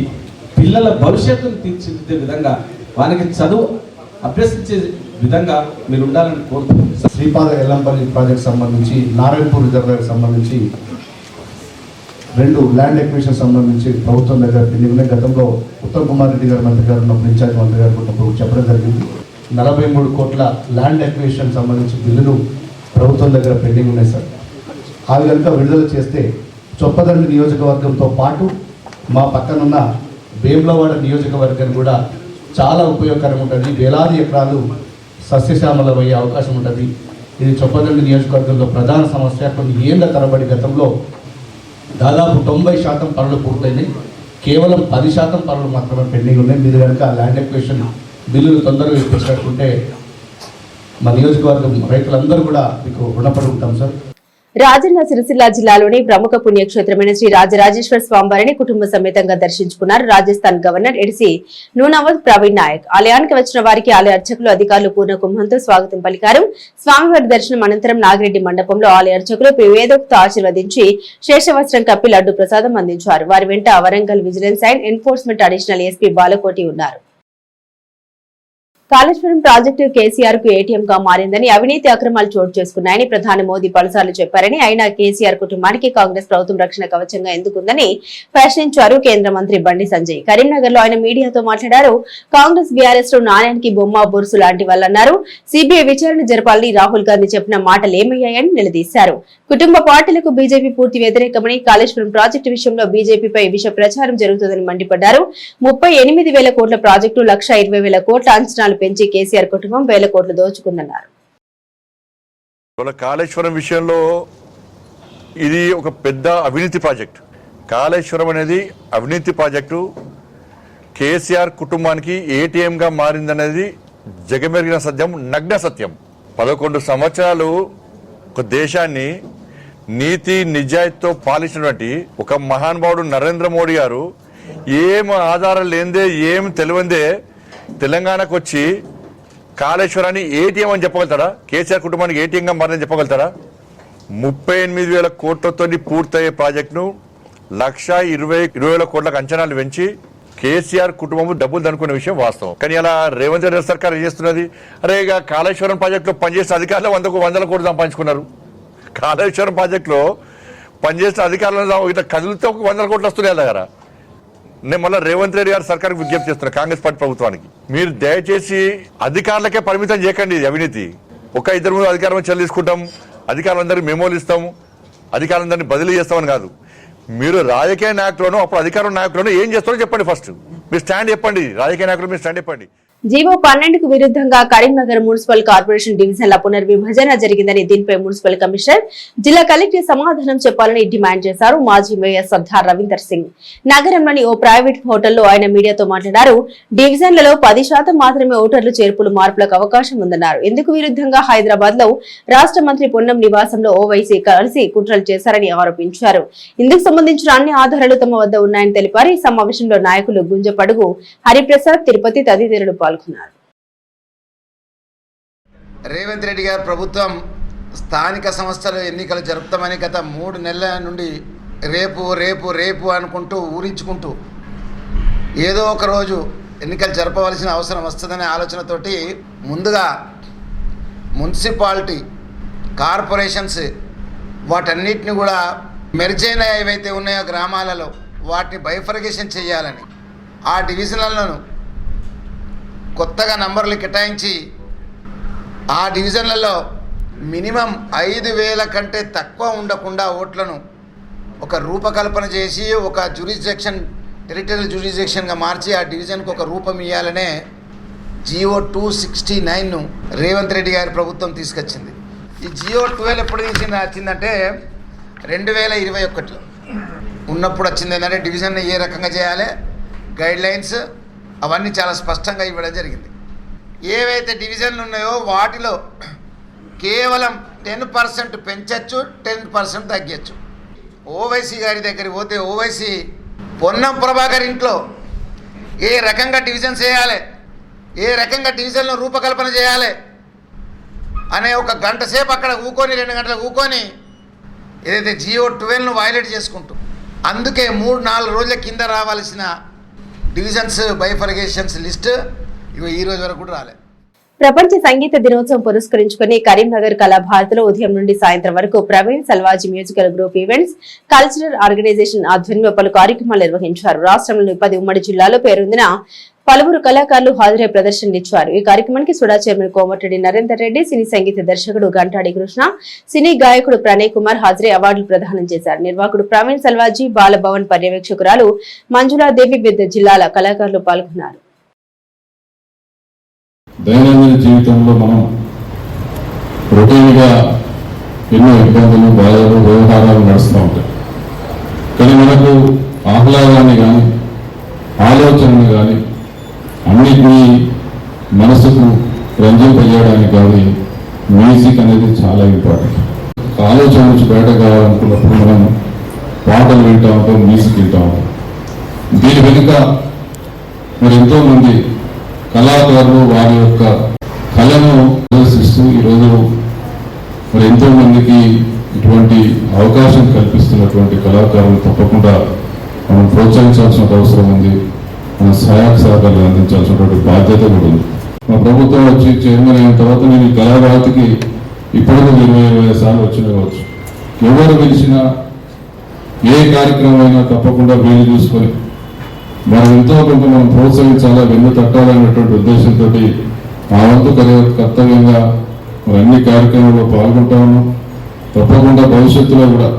పిల్లల భవిష్యత్తును తీర్చిదిద్దే విధంగా వారికి చదువు అభ్యసించే విధంగా మీరు ఉండాలని కోరుతున్నాను.
శ్రీపాద ఎల్లంపల్లి ప్రాజెక్ట్ సంబంధించి నారాయణపూర్ రిజర్వాయర్కి సంబంధించి 2 ల్యాండ్ ఎక్విజిషన్ సంబంధించి ప్రభుత్వం దగ్గర పెండింగ్ ఉన్నాయి. గతంలో ఉత్తమ్ కుమార్ రెడ్డి గారు మంత్రి గారు ఉన్నప్పుడు ఇన్ఛార్జ్ మంత్రి గారు ఉన్నప్పుడు చెప్పడం జరిగింది. 43 కోట్ల ల్యాండ్ ఎక్విజిషన్ సంబంధించి బిల్లులు ప్రభుత్వం దగ్గర పెండింగ్ ఉన్నాయి సార్. అవి కనుక విడుదల చేస్తే చొప్పదండి నియోజకవర్గంతో పాటు మా పక్కనున్న వేములవాడ నియోజకవర్గం కూడా చాలా ఉపయోగకరం ఉంటుంది. వేలాది ఎకరాలు సస్యశ్యామలమయ్యే అవకాశం ఉంటుంది. ఇది చొప్పదండి నియోజకవర్గంలో ప్రధాన సమస్య. కొన్ని ఏళ్ల తరబడి గతంలో దాదాపు 90% పనులు పూర్తయినాయి. కేవలం 10% పనులు మాత్రమే పెండింగ్ ఉన్నాయి. మీరు కనుక ల్యాండ్ ఎక్విజిషన్ బిల్లులు తొందరగా ఇప్పించినట్టుంటే మా నియోజకవర్గం రైతులందరూ కూడా మీకు రుణపడి ఉంటాం సార్.
రాజన్న సిరిసిల్ల జిల్లాలోని ప్రముఖ పుణ్యక్షేత్రమైన శ్రీ రాజరాజేశ్వర స్వామివారిని కుటుంబ సమేతంగా దర్శించుకున్నారు రాజస్థాన్ గవర్నర్ ఎడిసి నూనావత్ ప్రవీణ్ నాయక్. ఆలయానికి వచ్చిన వారికి ఆలయ అర్చకులు అధికారులు పూర్ణ కుంభంతో స్వాగతం పలికారు. స్వామివారి దర్శనం అనంతరం నాగిరెడ్డి మండపంలో ఆలయ అర్చకులు వేదోక్త ఆశీర్వదించి శేషవస్త్రం కప్పి లడ్డు ప్రసాదం అందించారు. వారి వెంట Warangal vigilance and enforcement additional SP Balakoti ఉన్నారు. కాళేశ్వరం ప్రాజెక్టు కేసీఆర్ కు ఏటీఎం గా మారిందని, అవినీతి అక్రమాలు చోటు చేసుకున్నాయని ప్రధాని మోదీ పలుసార్లు చెప్పారని, అయినా కేసీఆర్ కుటుంబానికి కాంగ్రెస్ ప్రభుత్వం రక్షణ కవచంగా ఎందుకుందని ప్రశ్నించారు కేంద్ర మంత్రి బండి సంజయ్. కరీంనగర్ లో ఆయన మీడియాతో మాట్లాడారు. కాంగ్రెస్ బీఆర్ఎస్ లో నాణ్యానికి బొమ్మ బొరుసు లాంటి వాళ్ళన్నారు. సిబిఐ విచారణ జరపాలని రాహుల్ గాంధీ చెప్పిన మాటలు ఏమయ్యాయని నిలదీశారు. కుటుంబ పార్టీలకు బీజేపీ పూర్తి వ్యతిరేకమని, కాళేశ్వరం ప్రాజెక్టు విషయంలో బీజేపీపై విష ప్రచారం జరుగుతుందని మండిపడ్డారు. 38,000 కోట్ల ప్రాజెక్టు 1,20,000 కోట్ల అంచనాలు పెంచి కేసీఆర్ కుటుంబం 1,000 కోట్లు దోచుకుందన్నారు.
కాళేశ్వరం విషయంలో ఇది ఒక పెద్ద అవినీతి ప్రాజెక్ట్. కాళేశ్వరం అనేది అవినీతి ప్రాజెక్టు. కేసీఆర్ కుటుంబానికి ఏటీఎంగా మారిందనేది జగమెరిగిన సత్యం, నగ్న సత్యం. 11 సంవత్సరాలు ఒక దేశాన్ని నీతి నిజాయితీతో పాలించినటువంటి ఒక మహానుభావుడు నరేంద్ర మోడీ గారు ఏం ఆధారం లేనిదే ఏం తెలియందే తెలంగాణకు వచ్చి కాళేశ్వరాన్ని ఏటీఎం అని చెప్పగలుగుతాడా? కేసీఆర్ కుటుంబానికి ఏటీఎంగా మారని చెప్పగలుగుతాడా? 38,000 కోట్లతో పూర్తయ్యే ప్రాజెక్టును 1,20,000 కోట్లకు అంచనాలు పెంచి కేసీఆర్ కుటుంబం డబ్బులు దనుకునే విషయం వాస్తవం. కానీ అలా రేవంత్ రెడ్డి సర్కార్ ఏం చేస్తున్నది? అరే ఇక కాళేశ్వరం ప్రాజెక్టులో పనిచేసిన అధికారులు 100 కోట్లు సంపాదించుకున్నారు. కాళేశ్వరం ప్రాజెక్టులో పనిచేసిన అధికారులను ఇట్లా కదిలితే 100 కోట్లు వస్తున్నాయి దగ్గర. నేను మళ్ళీ రేవంత్ రెడ్డి గారు సర్కార్కి విజ్ఞప్తి చేస్తున్నా, కాంగ్రెస్ పార్టీ ప్రభుత్వానికి, మీరు దయచేసి అధికారులకే పరిమితం చేయకండి ఇది అవినీతి. ఒక ఇద్దరు ముందు అధికారం చెల్లించుకుంటాం, అధికారులందరికీ మెమోలు ఇస్తాము, అధికారులందరినీ బదిలీ చేస్తామని కాదు. మీరు రాజకీయ నాయకులను అప్పుడు అధికార నాయకులను ఏం చేస్తారో చెప్పండి. ఫస్ట్ మీరు స్టాండ్ చెప్పండి, రాజకీయ నాయకులు మీరు స్టాండ్ చెప్పండి.
జీవో 12కు విరుద్ధంగా కరీంనగర్ మున్సిపల్ కార్పొరేషన్ డివిజన్ల పునర్విభజన జరిగిందని దీనిపై మున్సిపల్ కమిషనర్ జిల్లా కలెక్టర్ సమాధానం చెప్పాలని డిమాండ్ చేశారు మాజీ మేయర్ సర్దార్ రవీందర్ సింగ్. నగరంలోని ఓ ప్రైవేట్ హోటల్లో ఆయన మీడియాతో మాట్లాడారు. డివిజన్లలో 10% మాత్రమే ఓటర్లు చేర్పులు మార్పులకు అవకాశం ఉందన్నారు. ఇందుకు విరుద్ధంగా హైదరాబాద్ లో రాష్ట్ర మంత్రి పొన్నం నివాసంలో ఓవైసీ కలిసి కుట్రలు చేశారని ఆరోపించారు. ఇందుకు సంబంధించిన అన్ని ఆధారాలు తమ వద్ద ఉన్నాయని తెలిపారు. ఈ సమావేశంలో నాయకులు గుంజపడుగు, హరిప్రసాద్, తిరుపతి తదితరులు పాల్గొన్నారు.
రేవంత్ రెడ్డి గారి ప్రభుత్వం స్థానిక సంస్థల ఎన్నికలు జరుపుతామని గత 3 నెలల నుండి రేపు రేపు రేపు అనుకుంటూ ఊరించుకుంటూ ఏదో ఒక రోజు ఎన్నికలు జరపవలసిన అవసరం వస్తుందనే ఆలోచనతోటి ముందుగా మున్సిపాలిటీ కార్పొరేషన్స్ వాటన్నిటిని కూడా మెర్జైన ఏవైతే ఉన్నాయో గ్రామాలలో వాటిని బైఫర్గేషన్ చేయాలని, ఆ డివిజన్లను కొత్తగా నంబర్లు కేటాయించి ఆ డివిజన్లలో మినిమం 5,000 కంటే తక్కువ ఉండకుండా ఓట్లను ఒక రూపకల్పన చేసి ఒక టెరిటరియల్ జ్యూరిస్డిక్షన్గా మార్చి ఆ డివిజన్కు ఒక రూపం ఇవ్వాలనే జియో 269ను రేవంత్ రెడ్డి గారి ప్రభుత్వం తీసుకొచ్చింది. ఈ జియో 12 ఎప్పుడు వచ్చిందంటే 2021లో ఉన్నప్పుడు వచ్చింది. ఏంటంటే డివిజన్ ఏ రకంగా చేయాలి, గైడ్ లైన్స్ అవన్నీ చాలా స్పష్టంగా ఇవ్వడం జరిగింది. ఏవైతే డివిజన్లు ఉన్నాయో వాటిలో కేవలం 10% పెంచచ్చు, 10% తగ్గచ్చు. ఓవైసీ గారి దగ్గరికి పోతే ఓవైసీ పొన్నం ప్రభాకర్ ఇంట్లో ఏ రకంగా డివిజన్ చేయాలి, ఏ రకంగా డివిజన్లో రూపకల్పన చేయాలి అనే ఒక గంట సేపు అక్కడ ఊకొని 2 గంటలు ఊకొని ఏదైతే జియో 12ను వైలేట్ చేసుకుంటూ, అందుకే 3-4 రోజుల కింద రావాల్సిన డివిజన్స్ బైఫర్గేషన్స్ లిస్ట్ ఈ రోజు వరకు కూడా రాలేదు.
ప్రపంచ సంగీత దినోత్సవం పురస్కరించుకుని కరీంనగర్ కళాభారతిలో ఉదయం నుండి సాయంత్రం వరకు Praveen Salvaji musical group events cultural organization ఆధ్వర్యంలో పలు కార్యక్రమాలు నిర్వహించారు. రాష్ట్రంలోని 10 ఉమ్మడి జిల్లాలో పేరొందిన పలువురు కళాకారులు హాజరై ప్రదర్శనలిచ్చారు. ఈ కార్యక్రమానికి సుడా చైర్మన్ కోమటిరెడ్డి నరేందర్ రెడ్డి, సినీ సంగీత దర్శకుడు గంటాడి కృష్ణ, సినీ గాయకుడు ప్రణయ్ కుమార్ హాజరై అవార్డులు ప్రదానం చేశారు. నిర్వాహకుడు ప్రవీణ్ సల్వాజీ, బాలభవన్ పర్యవేక్షకురాలు మంజులాదేవి వివిధ జిల్లాల కళాకారులు పాల్గొన్నారు.
దైనందిన జీవితంలో మనం రొటీన్గా ఎన్నో ఇబ్బందులు, బాధలు, వ్యవహారాలు నడుస్తూ ఉంటాయి. కానీ మనకు ఆహ్లాదాన్ని కానీ ఆలోచనలు కానీ అన్నిటినీ మనసుకు రంజింపజేయడానికి కానీ మ్యూజిక్ అనేది చాలా ఇంపార్టెంట్. ఆలోచన నుంచి బయట కావాలనుకున్నప్పుడు మనం పాటలు వింటూ ఉంటాం, మ్యూజిక్ వింటూ ఉంటాం. దీని వెనుక మరి ఎంతోమంది కళాకారులు వారి యొక్క కళను ప్రదర్శిస్తూ ఈరోజు మరి ఎంతో మందికి ఇటువంటి అవకాశం కల్పిస్తున్నటువంటి కళాకారులు తప్పకుండా మనం ప్రోత్సహించాల్సిన అవసరం ఉంది. మన సహాయక సహకారాలు అందించాల్సినటువంటి బాధ్యత కూడా ఉంది. మా ప్రభుత్వం వచ్చి చైర్మన్ అయిన తర్వాత నేను ఈ కళాభారతికి ఇప్పటికీ 20-25 సార్లు వచ్చిన కావచ్చు. ఎవరు పిలిచినా ఏ కార్యక్రమం అయినా తప్పకుండా వీలు చూసుకొని మనం ఎంతో కొంత మనం ప్రోత్సహించాలా, వెన్ను తట్టాలనేటువంటి ఉద్దేశంతో ఆ వంతు కర్తవ్యంగా మరి అన్ని కార్యక్రమాల్లో పాల్గొంటా ఉన్నాం. తప్పకుండా భవిష్యత్తులో కూడా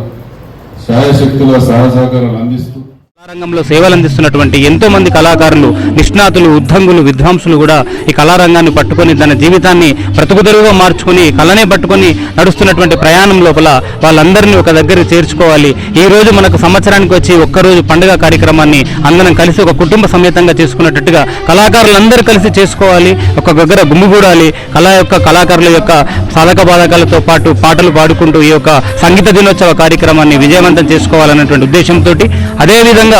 శాయశక్తుల సహాయ సహకారాలు అందిస్తూ
కళారంగంలో సేవలు అందిస్తున్నటువంటి ఎంతో మంది కళాకారులు, నిష్ణాతులు, ఉద్దంగులు, విద్వాంసులు కూడా ఈ కళారంగాన్ని పట్టుకొని తన జీవితాన్ని బ్రతుకుదెరువుగా మార్చుకొని కళనే పట్టుకొని నడుస్తున్నటువంటి ప్రయాణం లోపల వాళ్ళందరినీ ఒక దగ్గర చేర్చుకోవాలి. ఈ రోజు మనకు సంవత్సరానికి వచ్చి ఒక్కరోజు పండుగ కార్యక్రమాన్ని అందరం కలిసి ఒక కుటుంబ సమేతంగా చేసుకున్నట్టుగా కళాకారులందరూ కలిసి చేసుకోవాలి, ఒక దగ్గర గుమ్మిగూడాలి. కళాకారుల యొక్క సాధక బాధకాలతో పాటు పాటలు పాడుకుంటూ ఈ యొక్క సంగీత దినోత్సవ కార్యక్రమాన్ని విజయవంతం చేసుకోవాలన్నటువంటి ఉద్దేశంతో అదేవిధంగా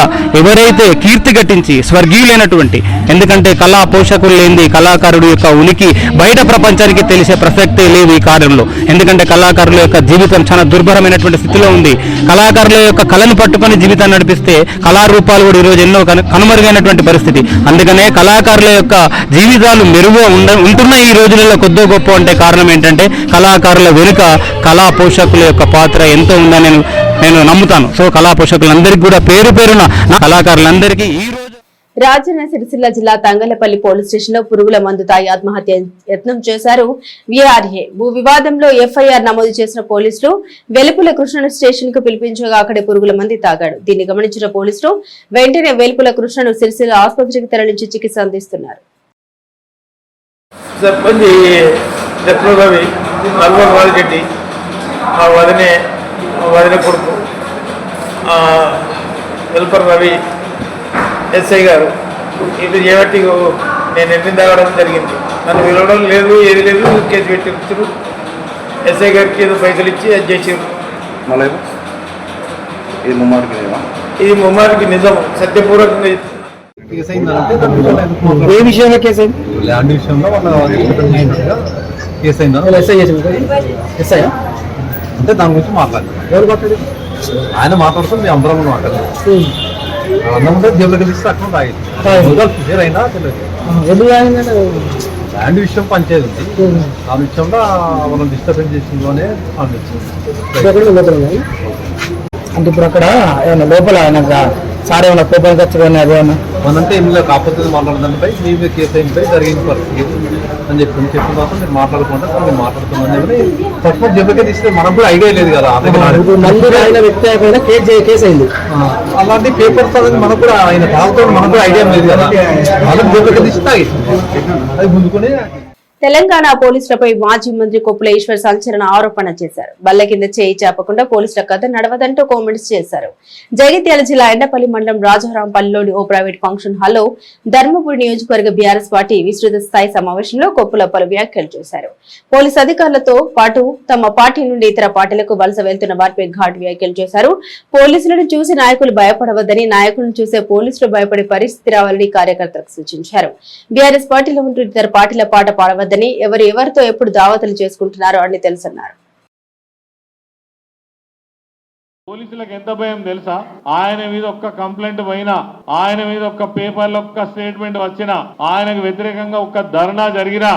ఎవరైతే కీర్తి గట్టించి స్వర్గీయులైనటువంటి, ఎందుకంటే కళా పోషకులు లేని కళాకారుడు యొక్క ఉనికి బయట ప్రపంచానికి తెలిసే ప్రసక్తే లేదు ఈ కార్యంలో. ఎందుకంటే కళాకారుల యొక్క జీవితం చాలా దుర్భరమైనటువంటి స్థితిలో ఉంది. కళాకారుల యొక్క కళను పట్టుకొని జీవితాన్ని నడిపిస్తే కళారూపాలు కూడా ఈరోజు ఎన్నో కనుమరుగైనటువంటి పరిస్థితి. అందుకనే కళాకారుల యొక్క జీవితాలు మెరుగు ఉంటున్న ఈ రోజులలో కొద్దో గొప్ప అంటే కారణం ఏంటంటే కళాకారుల వెనుక కళా పోషకుల యొక్క పాత్ర ఎంతో ఉందని నేను నేను నమ్ముతాను. సో కళా పోషకులందరికీ కూడా పేరు పేరున నా కళాకారులందరికీ ఈ రోజు
రాజన్న సిరిసిల్ల జిల్లా తంగలపల్లి పోలీస్ స్టేషన్ లో పురుగుల మందు తాగి ఆత్మహత్య యత్నం చేశారు వీఆర్ఏ. భూ వివాదంలో ఎఫ్ఐఆర్ నమోదు చేసిన పోలీసులు వెలుపుల కృష్ణను స్టేషన్ కు పిలిపించగా అక్కడే పురుగుల మంది తాగాడు. దీన్ని గమనించిన పోలీసులు వెంటనే వెలుపుల కృష్ణను సిరిసిల్ల ఆసుపత్రికి తరలించి చికిత్స అందిస్తున్నారు.
ఎస్ఐ గారు ఇది చేయబట్టి నేను ఎన్ని తాగడం జరిగింది. నన్ను పిలవడం లేదు, ఏది లేదు, కేసు పెట్టించారు. ఎస్ఐ గారికి ఏదో పైసలు ఇచ్చి అది చేసారు. ఇది ముమ్మారికి నిజం, సత్యపూర్వకంగా.
ఏ విషయంలో కేసు అయింది? ల్యాండ్ విషయంలో కేసు అయిందా? అంటే దాని గురించి మాట్లాడారు. ఎవరు మాట్లాడారు? ఆయన మాట్లాడుతుంది, అందరం మాట్లాడారు. అన్నంటే జబ్బులకి తీస్తే అక్కడ తాగింది అయినా తెలియదు. ల్యాండ్ విషయం పంచేది ఉంది, దాని విషయంలో మనం డిస్టర్బెన్స్ చేసిందోనే అనిపించింది. అంటే ఇప్పుడు అక్కడ ఏమన్నా లోపల సార్ ఏమన్నా కోపం ఖర్చు కానీ అదేమన్నా మనంటే ఏం లేదు, కాకపోతే మాట్లాడదానిపై మీ మీద కేసు అయిపోయి జరిగింది పరిస్థితి అని చెప్పిన తర్వాత మీరు మాట్లాడుకుంటే మేము మాట్లాడుతున్నాం. ఫస్ట్ జబ్బుకే తీస్తే మనకు కూడా ఐడియా లేదు కదా, కేసు అయింది. అలాంటి పేపర్స్ అనేది మనకు కూడా ఆయన తాగుతో మనకు కూడా ఐడియా లేదు కదా, వాళ్ళకి జబ్బుకే తీస్తే అది ముందుకునే.
తెలంగాణ పోలీసులపై మాజీ మంత్రి కొప్పుల ఈశ్వర్ సంచలన ఆరోపణ చేశారు. బల్ల కింద చేయి చాపకుండా పోలీసుల కథ నడవదంటూ కామెంట్స్ చేశారు. జగిత్యాల జిల్లా ఎండపల్లి మండలం రాజారాంపల్లిలోని ఓ ప్రైవేట్ ఫంక్షన్ హాల్లో ధర్మపురి నియోజకవర్గ బీఆర్ఎస్ పార్టీ విస్తృత స్థాయి సమావేశంలో కొప్పుల పలు వ్యాఖ్యలు చేశారు. పోలీసు అధికారులతో పాటు తమ పార్టీ నుండి ఇతర పార్టీలకు వలస వెళ్తున్న వారిపై ఘాటు వ్యాఖ్యలు చేశారు. పోలీసులను చూసి నాయకులు భయపడవద్దని, నాయకులను చూసే పోలీసులు భయపడే పరిస్థితి రావాలని కార్యకర్తలకు సూచించారు. బీఆర్ఎస్ పార్టీలో ఉంటూ ఇతర పార్టీల పాట పాడవద్దని, ఎవరితో ఎప్పుడు దావతలు చేసుకుంటున్నారో అని తెలుసన్నారు.
పోలీసులకు ఎంత భయం తెలుసా? ఆయన మీద ఒక్క కంప్లైంట్ పోయినా, ఆయన మీద ఒక్క పేపర్లో ఒక్క స్టేట్మెంట్ వచ్చినా, ఆయనకు వ్యతిరేకంగా ఒక్క ధర్నా జరిగినా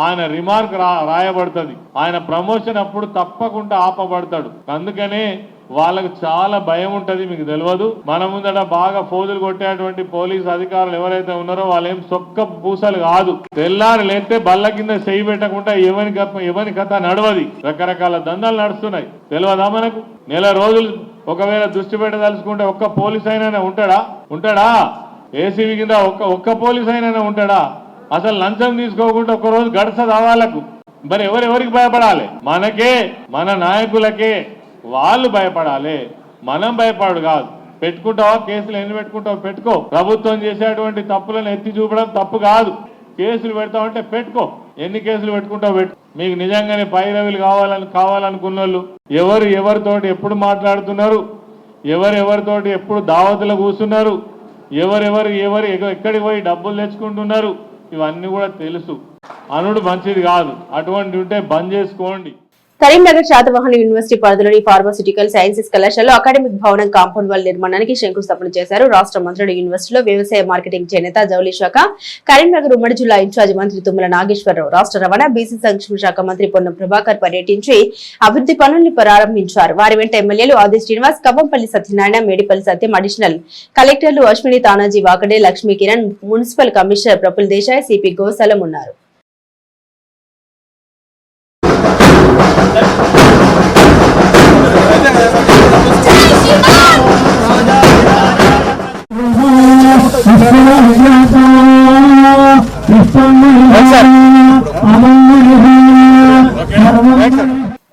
ఆయన రిమార్క్ రాయబడుతుంది. ఆయన ప్రమోషన్ అప్పుడు తప్పకుండా ఆపబడతాడు. అందుకనే వాళ్ళకు చాలా భయం ఉంటది, మీకు తెలియదు. మన ముందట బాగా ఫోజులు కొట్టేటువంటి పోలీసు అధికారులు ఎవరైతే ఉన్నారో వాళ్ళు ఏం సొక్క పూసలు కాదు. తెల్లారి లేస్తే బల్ల కింద చేయి పెట్టకుండా ఎవరి కథ నడవది. రకరకాల దందాలు నడుస్తున్నాయి, తెలియదా మనకు? నెల రోజులు ఒకవేళ దృష్టి పెట్టదలుచుకుంటే ఒక్క పోలీస్ అయినా ఉంటాడా? ఏసీబీ కింద ఒక్క పోలీస్ అయినా ఉంటాడా? అసలు లంచం తీసుకోకుండా ఒక రోజు గడసదా వాళ్ళకు? మరి ఎవరెవరికి భయపడాలి? మనకే, మన నాయకులకే వాళ్ళు భయపడాలి, మనం భయపడు కాదు. పెట్టుకుంటావా కేసులు, ఎన్ని పెట్టుకుంటావు పెట్టుకో. ప్రభుత్వం చేసేటువంటి తప్పులను ఎత్తి చూపడం తప్పు కాదు. కేసులు పెడతామంటే పెట్టుకో, ఎన్ని కేసులు పెట్టుకుంటావు పెట్టు. మీకు నిజంగానే పైరవులు కావాలనుకున్న వాళ్ళు ఎవరితోటి ఎప్పుడు మాట్లాడుతున్నారు, ఎవరితోటి ఎప్పుడు దావతులు కూర్చున్నారు, ఎక్కడికి పోయి డబ్బులు తెచ్చుకుంటున్నారు, ఇవన్నీ కూడా తెలుసు. అనుడు మంచిది కాదు, అటువంటి ఉంటే బంద్ చేసుకోండి.
కరీంనగర్ శాతవాహన యూనివర్సిటీ పరిధిలోని ఫార్మాస్యూటికల్ సైన్సెస్ కళాశాలలో అకాడమిక్ భవనం కాంపౌండ్ వాల్ నిర్మాణానికి శంకుస్థాపన చేశారు. రాష్ట్ర మంత్రులు యూనివర్సిటీలో వ్యవసాయ మార్కెటింగ్ చేనేత జౌళి శాఖ, కరీంనగర్ ఉమ్మడి జిల్లా ఇన్ఛార్జి మంత్రి తుమ్మల నాగేశ్వరరావు, రాష్ట్ర రవాణా బీసీ సంక్షేమ శాఖ మంత్రి పొన్నం ప్రభాకర్ పర్యటించి అభివృద్ధి పనుల్ని ప్రారంభించారు. వారి వెంట ఎమ్మెల్యేలు ఆది శ్రీనివాస్, కవ్వంపల్లి సత్యనారాయణ, మేడిపల్లి సత్యం, అడిషనల్ కలెక్టర్లు Ashwini Tanaji Wakade, Lakshmi Kiran, municipal commissioner Praful Desai, CP Gosalam ఉన్నారు.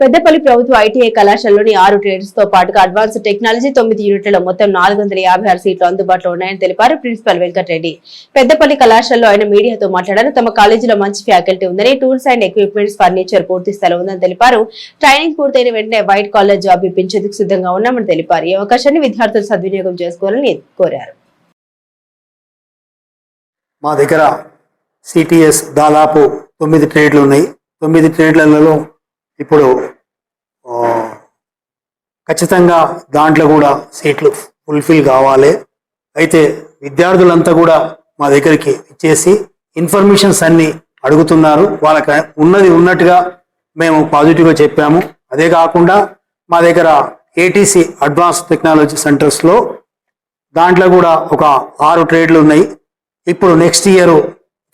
పెద్దపల్లి ప్రభుత్వ ఐటీఐ కళాశాలలోని 6 ట్రేడ్స్ తో పాటుగా అడ్వాన్స్ టెక్నాలజీ 9 యూనిట్లలో మొత్తం 456 సీట్లు అందుబాటులో ఉన్నాయని తెలిపారు ప్రిన్సిపల్ వెంకటరెడ్డి. పెద్దపల్లి కళాశాలలో ఆయన మీడియాతో మాట్లాడారు. తమ కాలేజీలో మంచి ఫ్యాకల్టీ ఉందని, టూల్స్ అండ్ ఎక్విప్మెంట్స్, ఫర్నిచర్ పూర్తి స్థలం ఉందని తెలిపారు. ట్రైనింగ్ పూర్తయిన వెంటనే వైట్ కాలర్ జాబ్ ఇప్పించేందుకు సిద్ధంగా ఉన్నామని తెలిపారు. ఈ అవకాశాన్ని విద్యార్థులు సద్వినియోగం చేసుకోవాలని కోరారు.
మా దగ్గర సిటిఎస్ దాదాపు 9 ట్రేడ్లు ఉన్నాయి. 9 ట్రేడ్లలో ఇప్పుడు ఖచ్చితంగా దాంట్లో కూడా సీట్లు ఫుల్ఫిల్ కావాలి. అయితే విద్యార్థులంతా కూడా మా దగ్గరికి ఇచ్చేసి ఇన్ఫర్మేషన్స్ అన్ని అడుగుతున్నారు. వాళ్ళకి ఉన్నది ఉన్నట్టుగా మేము పాజిటివ్గా చెప్పాము. అదే కాకుండా మా దగ్గర ఏటీసీ అడ్వాన్స్ టెక్నాలజీ సెంటర్స్లో. దాంట్లో కూడా ఒక 6 ట్రేడ్లు ఉన్నాయి. ఇప్పుడు నెక్స్ట్ ఇయర్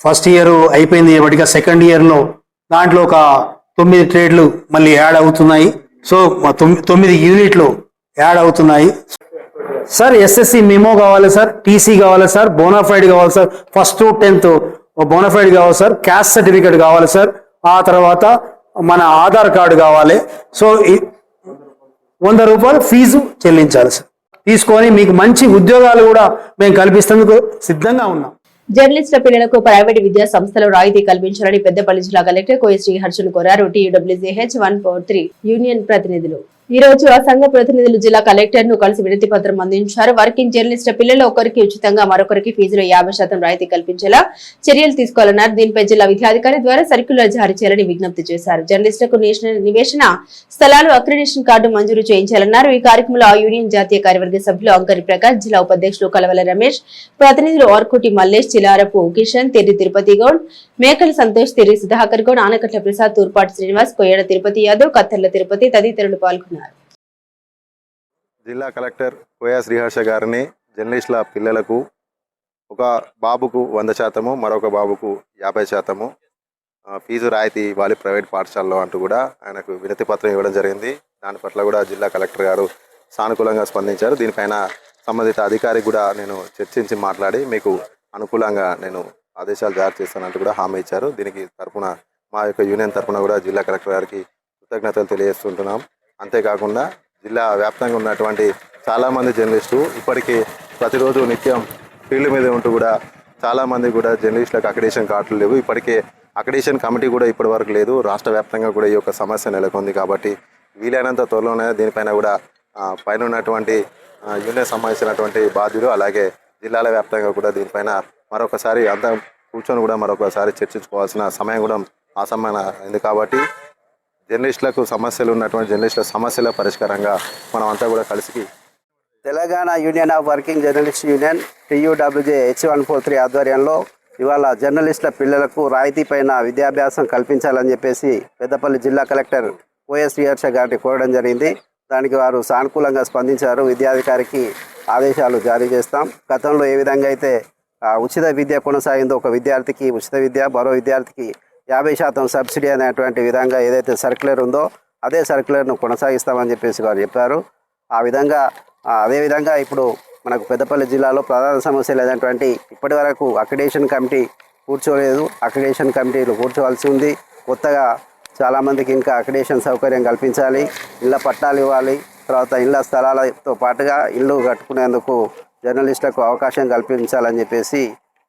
ఫస్ట్ ఇయర్ అయిపోయింది కాబట్టి సెకండ్ ఇయర్లో దాంట్లో ఒక 9 ట్రేడ్లు మళ్ళీ యాడ్ అవుతున్నాయి. సో 9 యూనిట్లు యాడ్ అవుతున్నాయి. సార్ ఎస్ఎస్సి మెమో కావాలి సార్, టీసీ కావాలి సార్, బోనాఫైడ్ కావాలి sir, first to 10th bonafide కావాలి సార్, క్యాస్ట్ సర్టిఫికేట్ కావాలి సార్, ఆ తర్వాత మన ఆధార్ కార్డు కావాలి. సో 100 రూపాయలు ఫీజు చెల్లించాలి సార్. తీసుకొని మీకు మంచి ఉద్యోగాలు కూడా మేము కల్పిస్తేందుకు సిద్ధంగా ఉన్నాం.
జర్నలిస్టుల పిల్లలకు ప్రైవేటు విద్యా సంస్థలో రాయితీ కల్పించాలని పెద్దపల్లి జిల్లా కలెక్టర్ కోయ శ్రీహర్షులు కోరారు. TUWJH 143 యూనియన్ ప్రతినిధులు ఈ రోజు ఆ సంఘ ప్రతినిధులు జిల్లా కలెక్టర్ ను కలిసి వినతి పత్రం అందించారు. వర్కింగ్ జర్నలిస్టుల పిల్లలు ఒకరికి ఉచితంగా మరొకరికి ఫీజులో 50% రాయితీ కల్పించేలా చర్యలు తీసుకోవాలన్నారు. దీనిపై జిల్లా విద్యాధికారి ద్వారా సర్క్యులర్ జారీ చేయాలని విజ్ఞప్తి చేశారు. జర్నలిస్టులకు నేషనల్ నివేశన స్థలాలు అక్రిడిటేషన్ కార్డు మంజూరు చేయించాలన్నారు. ఈ కార్యక్రమంలో ఆ యూనియన్ జాతీయ కార్యవర్గ సభ్యులు అంకరి ప్రకాష్, జిల్లా ఉపాధ్యక్షులు కలవల రమేష్, ప్రతినిధులు ఆర్కుటి మల్లేష్, చిలారపు కిషన్, తిర్రి తిరుపతి గౌడ్, మేకల సంతోష్, తిర్రి సుధాకర్ గౌడ్, ఆనకట్ల ప్రసాద్, తూర్పాటి శ్రీనివాస్, కొయ్యడ తిరుపతి యాదవ్, కత్తర్ల తిరుపతి తదితరులు పాల్గొన్నారు.
జిల్లా కలెక్టర్ కోయ శ్రీహర్ష గారిని జర్నలిస్టుల పిల్లలకు ఒక బాబుకు 100%, మరొక బాబుకు 50% ఫీజు రాయితీ ఇవ్వాలి ప్రైవేట్ పాఠశాలలో అంటూ కూడా ఆయనకు వినతి పత్రం ఇవ్వడం జరిగింది. దాని పట్ల కూడా జిల్లా కలెక్టర్ గారు సానుకూలంగా స్పందించారు. దీనిపైన సంబంధిత అధికారికి కూడా నేను చర్చించి మాట్లాడి మీకు అనుకూలంగా నేను ఆదేశాలు జారీ చేస్తానంటూ కూడా హామీ ఇచ్చారు. దీనికి తరపున మా యొక్క యూనియన్ తరపున కూడా జిల్లా కలెక్టర్ గారికి కృతజ్ఞతలు తెలియజేస్తుంటున్నాం. అంతేకాకుండా జిల్లా వ్యాప్తంగా ఉన్నటువంటి చాలామంది జర్నలిస్టులు ఇప్పటికీ ప్రతిరోజు నిత్యం ఫీల్డ్ మీద ఉంటూ కూడా చాలామంది కూడా జర్నలిస్టులకు అక్రిడిటేషన్ కార్డులు లేవు. ఇప్పటికే అక్రిడిటేషన్ కమిటీ కూడా ఇప్పటి వరకు లేదు. రాష్ట్ర వ్యాప్తంగా కూడా ఈ యొక్క సమస్య నెలకొంది. కాబట్టి వీలైనంత త్వరలోనే దీనిపైన కూడా పైన ఉన్నటువంటి యూనియన్ సంబంధించినటువంటి బాధ్యులు అలాగే జిల్లాల వ్యాప్తంగా కూడా దీనిపైన మరొకసారి అంతా కూర్చొని కూడా మరొకసారి చర్చించుకోవాల్సిన సమయం కూడా ఆసన్నమైంది. కాబట్టి జర్నలిస్టులకు సమస్యలు ఉన్నటువంటి జర్నలిస్టుల సమస్యల పరిష్కారంగా మనం అంతా కూడా కలిసి
Telangana union of working journalist union TUWJH 143 ఆధ్వర్యంలో ఇవాళ జర్నలిస్టుల పిల్లలకు రాయితీ పైన విద్యాభ్యాసం కల్పించాలని చెప్పేసి పెద్దపల్లి జిల్లా కలెక్టర్ కోయ శ్రీహర్ష గారిని కోరడం జరిగింది. దానికి వారు సానుకూలంగా స్పందించారు. విద్యాధికారికి ఆదేశాలు జారీ చేస్తాం. గతంలో ఏ విధంగా అయితే ఉచిత విద్య కొనసాగిందో ఒక విద్యార్థికి ఉచిత విద్య, మరో విద్యార్థికి 50% సబ్సిడీ అనేటువంటి విధంగా ఏదైతే సర్క్యులర్ ఉందో అదే సర్క్యులర్ను కొనసాగిస్తామని చెప్పేసి వారు చెప్పారు. అదేవిధంగా ఇప్పుడు మనకు పెద్దపల్లి జిల్లాలో ప్రధాన సమస్యలు ఏదైనటువంటి ఇప్పటి వరకు అక్రిడిటేషన్ కమిటీ కూర్చోలేదు. అక్రిడిటేషన్ కమిటీలు కూర్చోవలసి ఉంది. కొత్తగా చాలామందికి ఇంకా అక్రిడిటేషన్ సౌకర్యం కల్పించాలి, ఇళ్ళ పట్టాలు ఇవ్వాలి, తర్వాత ఇళ్ళ స్థలాలతో పాటుగా ఇల్లు కట్టుకునేందుకు జర్నలిస్టులకు అవకాశం కల్పించాలని చెప్పేసి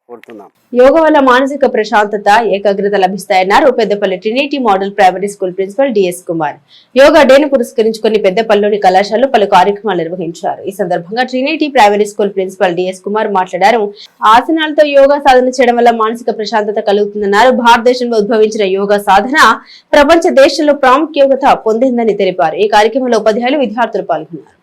కోరుతున్నాం.
యోగా వల్ల మానసిక ప్రశాంతత, ఏకాగ్రత లభిస్తాయన్నారు Peddapalli Trinity model primary school principal DS Kumar. Yoga డేను పురస్కరించుకుని పెద్దపల్లిలోని కళాశాలలో పలు కార్యక్రమాలు నిర్వహించారు. ఈ సందర్భంగా Trinity primary school principal DS Kumar మాట్లాడారు. ఆసనాలతో యోగా సాధన చేయడం వల్ల మానసిక ప్రశాంతత కలుగుతుందన్నారు. భారతదేశంలో ఉద్భవించిన యోగా సాధన ప్రపంచ దేశంలో ప్రాముఖ్యత పొందిందని తెలిపారు. ఈ కార్యక్రమంలో ఉపాధ్యాయులు, విద్యార్థులు పాల్గొన్నారు.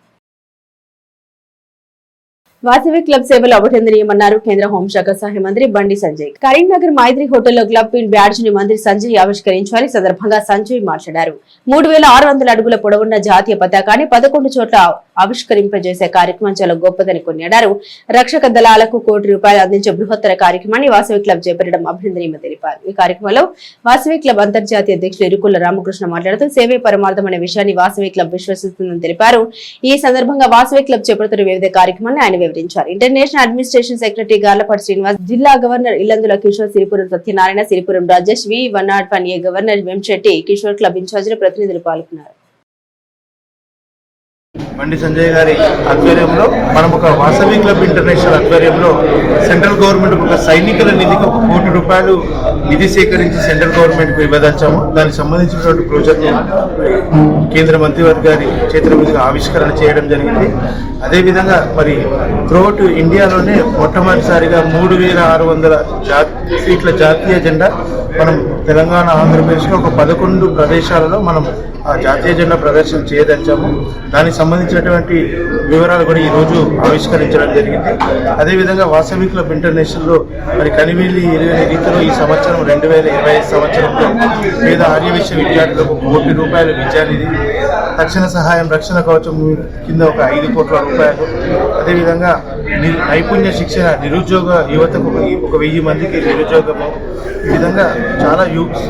వాసవి క్లబ్ సేవలు అభినందనీయమన్నారు కేంద్ర హోంశాఖ సహాయ మంత్రి బండి సంజయ్. కరీంనగర్ మైత్రి హోటల్లో క్లబ్ పిన్ బ్యాడ్జ్ ని మంత్రి సంజయ్ ఆవిష్కరించారు. ఈ సందర్భంగా సంజయ్ మాట్లాడారు. 3600 అడుగుల పొడవున్న జాతీయ పతాకాన్ని 11 చోట్ల ఆవిష్కరింపజేసే కార్యక్రమం చాలా గొప్పదని కొనియాడారు. రక్షక దళాలకు ₹1 కోటి అందించే బృహత్తర కార్యక్రమాన్ని వాసవి క్లబ్ చేపట్టడం అభినందనీయమని తెలిపారు. ఈ కార్యక్రమంలో వాసవి క్లబ్ అంతర్జాతీయ అధ్యక్షులు ఇరుకుల రామకృష్ణ మాట్లాడుతూ సేవే పరమార్థం అనే విషయాన్ని వాసవి క్లబ్ విశ్వసిస్తుందని తెలిపారు. ఈ సందర్భంగా వాసవి క్లబ్ చేపడుతున్న వివిధ కార్యక్రమాన్ని ఆయన వివరించారు. International administration secretary Garlapati Srinivas, జిల్లా governor Illandula Kishore, Siripuram Satyanarayana, Siripuram Rajesh, V101A governor Vemshetty, Kishore club ఇన్ఛార్జీల ప్రతినిధులు పాల్గొన్నారు.
బండి సంజయ్ గారి ఆధ్వర్యంలో మనం ఒక వాసవి క్లబ్ ఇంటర్నేషనల్ ఆధ్వర్యంలో సెంట్రల్ గవర్నమెంట్ ఒక సైనికుల నిధికి ₹1 కోటి నిధి సేకరించి సెంట్రల్ గవర్నమెంట్కు ఇవ్వదచ్చాము. దానికి సంబంధించినటువంటి ప్రాజెక్టు కేంద్ర మంత్రివర్గ గారి చేతుల మీదుగా ఆవిష్కరణ చేయడం జరిగింది. అదేవిధంగా మరి త్రూఅవుట్ ఇండియాలోనే మొట్టమొదటిసారిగా 3600 ఫీట్ల జాతీయ జెండా మనం తెలంగాణ, ఆంధ్రప్రదేశ్లో ఒక 11 ప్రదేశాలలో మనం ఆ జాతీయ జెండా ప్రదర్శన చేయదచ్చాము. దానికి సంబంధించినటువంటి వివరాలు కూడా ఈరోజు ఆవిష్కరించడం జరిగింది. అదేవిధంగా వాసవి క్లబ్ ఇంటర్నేషనల్లో మరి కనివీలి ఎరుగని రీతిలో ఈ సంవత్సరం 2025 సంవత్సరంలో పేద ఆర్య విశ్వ విద్యార్థులకు ₹1 కోటి విద్యానిధి తక్షణ సహాయం రక్షణ కవచం కింద ఒక 5 కోట్ల రూపాయలు, అదేవిధంగా నైపుణ్య శిక్షణ నిరుద్యోగ యువతకు ఒక 1000 మందికి నిరుద్యోగము, ఈ విధంగా చాలా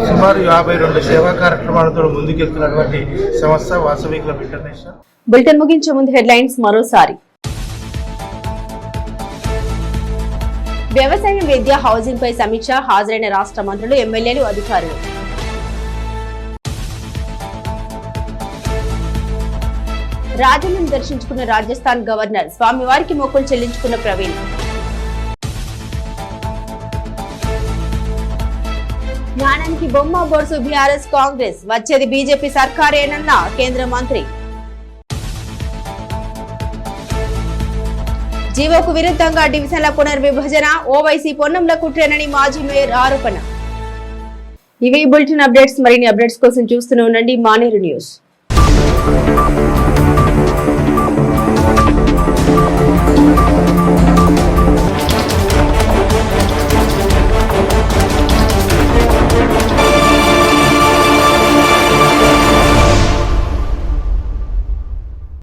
సుమారు 52 సేవా కార్యక్రమాలతో ముందుకెళ్తున్నటువంటి సంస్థ వాసవి క్లబ్ ఇంటర్నేషనల్.
బులెటిన్ ముగించే ముందు హెడ్లైన్స్ మరోసారి. వ్యవసాయం, విద్య, హౌసింగ్ పై సమీక్ష, హాజరైన రాష్ట్ర మంత్రులు, ఎమ్మెల్యేలు, అధికారులు. రాజన్నను దర్శించుకున్న రాజస్థాన్ గవర్నర్, స్వామివారికి మొక్కులు చెల్లించుకున్న ప్రవీణ్. జ్ఞానానికి బొమ్మ బొర్సు బీఆర్ఎస్ కాంగ్రెస్, వచ్చేది బీజేపీ సర్కారేనన్న కేంద్ర మంత్రి. జీవోకు విరుద్ధంగా డివిజన్ల పునర్విభజన, ఓవైసీ పొన్నంల కుట్రేనని మాజీ మేయర్ ఆరోపణ. ఇవి బులెటిన్ అప్డేట్స్. మరిన్ని అప్డేట్స్ కోసం చూస్తూనే ఉండండి మానేరు న్యూస్.